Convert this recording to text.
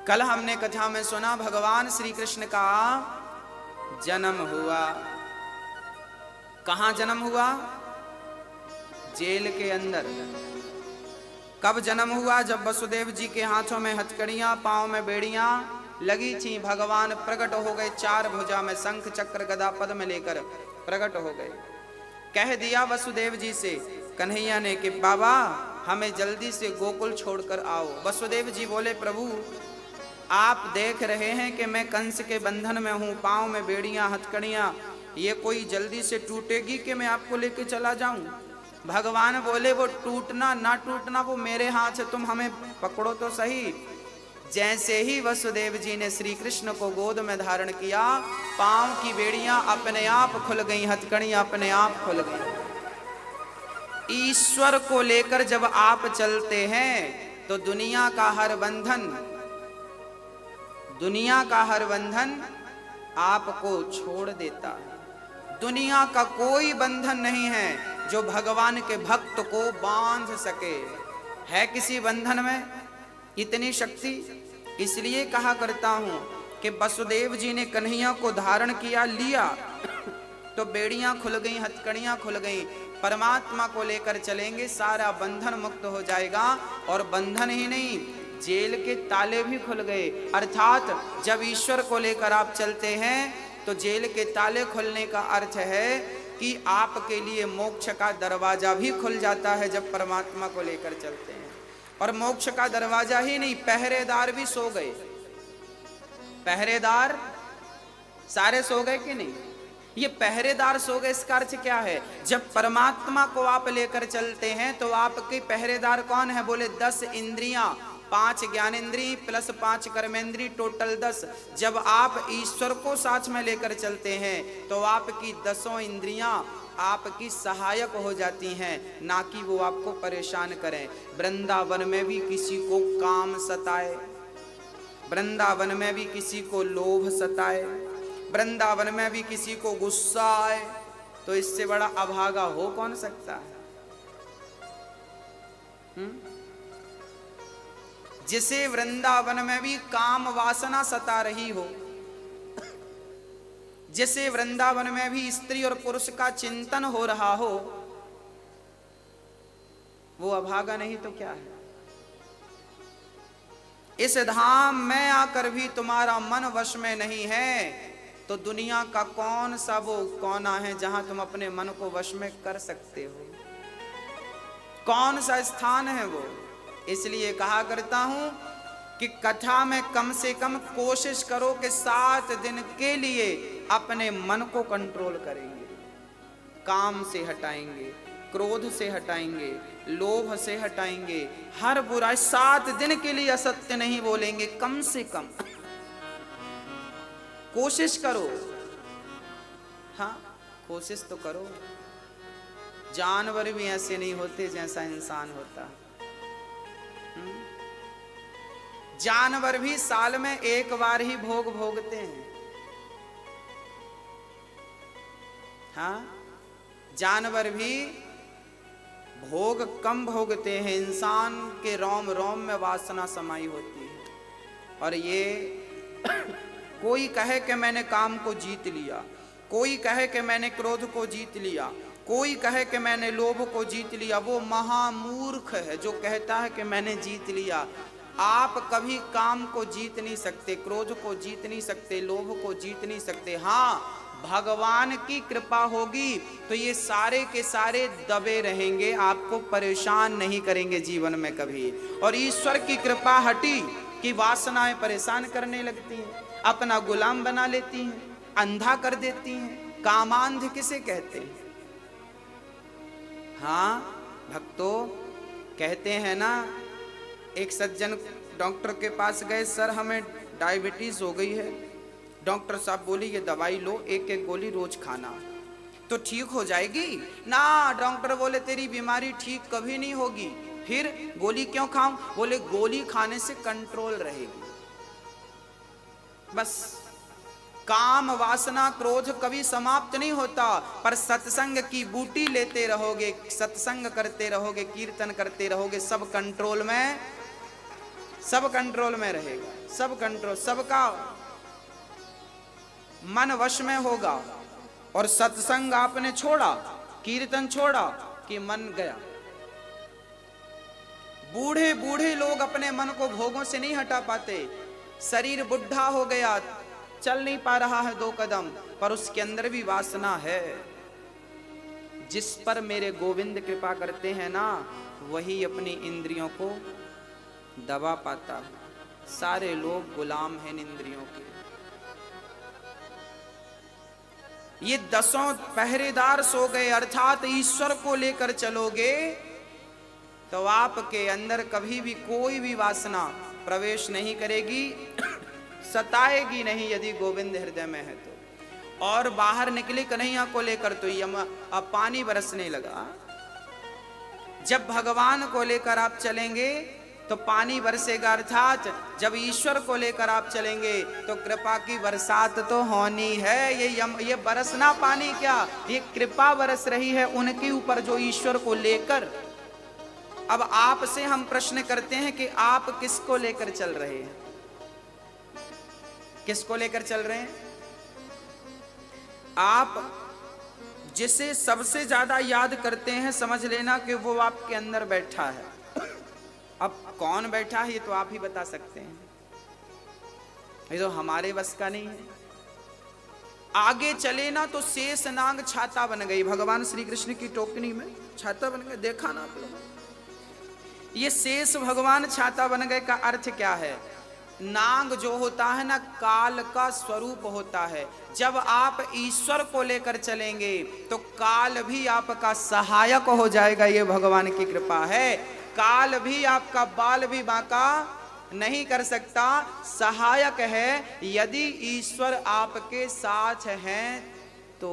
कल हमने कथा में सुना भगवान श्री कृष्ण का जन्म हुआ। कहां जन्म हुआ? जेल के अंदर। कब जन्म हुआ? जब वसुदेव जी के हाथों में हथकड़ियां, पांव में बेड़ियां लगी थी। भगवान प्रकट हो गए, चार भुजा में शंख चक्र गदा पद्म लेकर प्रकट हो गए। कह दिया वसुदेव जी से कन्हैया ने कि बाबा हमें जल्दी से गोकुल छोड़कर आओ। वसुदेव जी बोले प्रभु आप देख रहे हैं कि मैं कंस के बंधन में हूं, पांव में बेड़ियां हथकड़ियां, ये कोई जल्दी से टूटेगी कि मैं आपको लेके चला जाऊं? भगवान बोले वो टूटना ना टूटना वो मेरे हाथ है, तुम हमें पकड़ो तो सही। जैसे ही वसुदेव जी ने श्री कृष्ण को गोद में धारण किया, पांव की बेड़ियां अपने आप खुल गई, हथकड़ियां अपने आप खुल गई। ईश्वर को लेकर जब आप चलते हैं तो दुनिया का हर बंधन आपको छोड़ देता है। दुनिया का कोई बंधन नहीं है जो भगवान के भक्त को बांध सके। है किसी बंधन में इतनी शक्ति? इसलिए कहा करता हूं कि वसुदेव जी ने कन्हैया को धारण किया, लिया तो बेड़ियां खुल गई, हथकड़ियां खुल गई। परमात्मा को लेकर चलेंगे, सारा बंधन मुक्त हो जाएगा। और बंधन ही नहीं, जेल के ताले भी खुल गए। अर्थात जब ईश्वर को लेकर आप चलते हैं तो जेल के ताले खुलने का अर्थ है कि आपके लिए मोक्ष का दरवाजा भी खुल जाता है जब परमात्मा को लेकर चलते हैं। और मोक्ष का दरवाजा ही नहीं, पहरेदार भी सो गए। पहरेदार सारे सो गए कि नहीं? ये पहरेदार सो गए, इसका अर्थ क्या है? जब परमात्मा को आप लेकर चलते हैं तो आपके पहरेदार कौन है? बोले 10 इंद्रियां, 5 ज्ञानेंद्री प्लस 5 कर्मेंद्री, टोटल 10। जब आप ईश्वर को साथ में लेकर चलते हैं तो आपकी 10 इंद्रियां आपकी सहायक हो जाती हैं, ना कि वो आपको परेशान करें। वृंदावन में भी किसी को काम सताए, वृंदावन में भी किसी को लोभ सताए, वृंदावन में भी किसी को गुस्सा आए, तो इससे बड़ा अभागा हो कौन सकता है? जिसे वृंदावन में भी काम वासना सता रही हो, जिसे वृंदावन में भी स्त्री और पुरुष का चिंतन हो रहा हो, वो अभागा नहीं तो क्या है? इस धाम में आकर भी तुम्हारा मन वश में नहीं है तो दुनिया का कौन सा वो कोना है जहां तुम अपने मन को वश में कर सकते हो? कौन सा स्थान है वो? इसलिए कहा करता हूं कि कथा में कम से कम कोशिश करो कि 7 दिन के लिए अपने मन को कंट्रोल करेंगे, काम से हटाएंगे, क्रोध से हटाएंगे, लोभ से हटाएंगे, हर बुराई। 7 दिन के लिए असत्य नहीं बोलेंगे, कम से कम कोशिश करो। हाँ, कोशिश तो करो। जानवर भी ऐसे नहीं होते जैसा इंसान होता। जानवर भी साल में एक बार ही भोग भोगते हैं। हाँ, जानवर भी भोग कम भोगते हैं, इंसान के रोम रोम में वासना समाई होती है। और ये कोई कहे कि मैंने काम को जीत लिया, कोई कहे कि मैंने क्रोध को जीत लिया, कोई कहे कि मैंने लोभ को जीत लिया, वो महामूर्ख है जो कहता है कि मैंने जीत लिया। आप कभी काम को जीत नहीं सकते, क्रोध को जीत नहीं सकते, लोभ को जीत नहीं सकते। हाँ, भगवान की कृपा होगी तो ये सारे के सारे दबे रहेंगे, आपको परेशान नहीं करेंगे जीवन में कभी। और ईश्वर की कृपा हटी कि वासनाएं परेशान करने लगती हैं, अपना गुलाम बना लेती हैं, अंधा कर देती हैं। कामांध किसे कहते हैं? हाँ भक्तों, कहते हैं ना, एक सज्जन डॉक्टर के पास गए, सर हमें डायबिटीज हो गई है। डॉक्टर साहब बोली ये दवाई लो, 1-1 गोली रोज खाना तो ठीक हो जाएगी ना। डॉक्टर बोले तेरी बीमारी ठीक कभी नहीं होगी। फिर गोली क्यों खाऊं? बोले गोली खाने से कंट्रोल रहेगी। बस काम वासना क्रोध कभी समाप्त नहीं होता, पर सत्संग की बूटी लेते रहोगे, सत्संग करते रहोगे, कीर्तन करते रहोगे, सब कंट्रोल में सब कंट्रोल में रहेगा, सब कंट्रोल, सबका मन वश में होगा। और सत्संग आपने छोड़ा, कीर्तन छोड़ा कि मन गया। बूढ़े बूढ़े लोग अपने मन को भोगों से नहीं हटा पाते। शरीर बुढ़ा हो गया, चल नहीं पा रहा है 2 कदम, पर उसके अंदर भी वासना है। जिस पर मेरे गोविंद कृपा करते हैं ना, वही अपनी इंद्रियों को दबा पाता है। सारे लोग गुलाम हैं इंद्रियों के। ये 10 पहरेदार सो गए, अर्थात ईश्वर को लेकर चलोगे तो आपके अंदर कभी भी कोई भी वासना प्रवेश नहीं करेगी, सताएगी नहीं, यदि गोविंद हृदय में है तो। और बाहर निकले कन्हैया को लेकर तो अब पानी बरसने लगा। जब भगवान को लेकर आप चलेंगे तो पानी बरसेगा, अर्थात जब ईश्वर को लेकर आप चलेंगे तो कृपा की बरसात तो होनी है। ये बरसना पानी क्या, ये कृपा बरस रही है उनके ऊपर जो ईश्वर को लेकर। अब आपसे हम प्रश्न करते हैं कि आप किसको लेकर चल रहे हैं? किसको लेकर चल रहे हैं? आप जिसे सबसे ज्यादा याद करते हैं, समझ लेना कि वो आपके अंदर बैठा है। अब कौन बैठा है ये तो आप ही बता सकते हैं, ये तो हमारे बस का नहीं है। आगे चले ना तो शेष नाग छाता बन गई। भगवान श्री कृष्ण की टोकनी में छाता बन गए, देखा ना आप लोग? ये शेष भगवान छाता बन गए का अर्थ क्या है? नाग जो होता है ना, काल का स्वरूप होता है। जब आप ईश्वर को लेकर चलेंगे तो काल भी आपका सहायक हो जाएगा। ये भगवान की कृपा है। काल भी आपका बाल भी बांका नहीं कर सकता, सहायक है। यदि ईश्वर आपके साथ हैं तो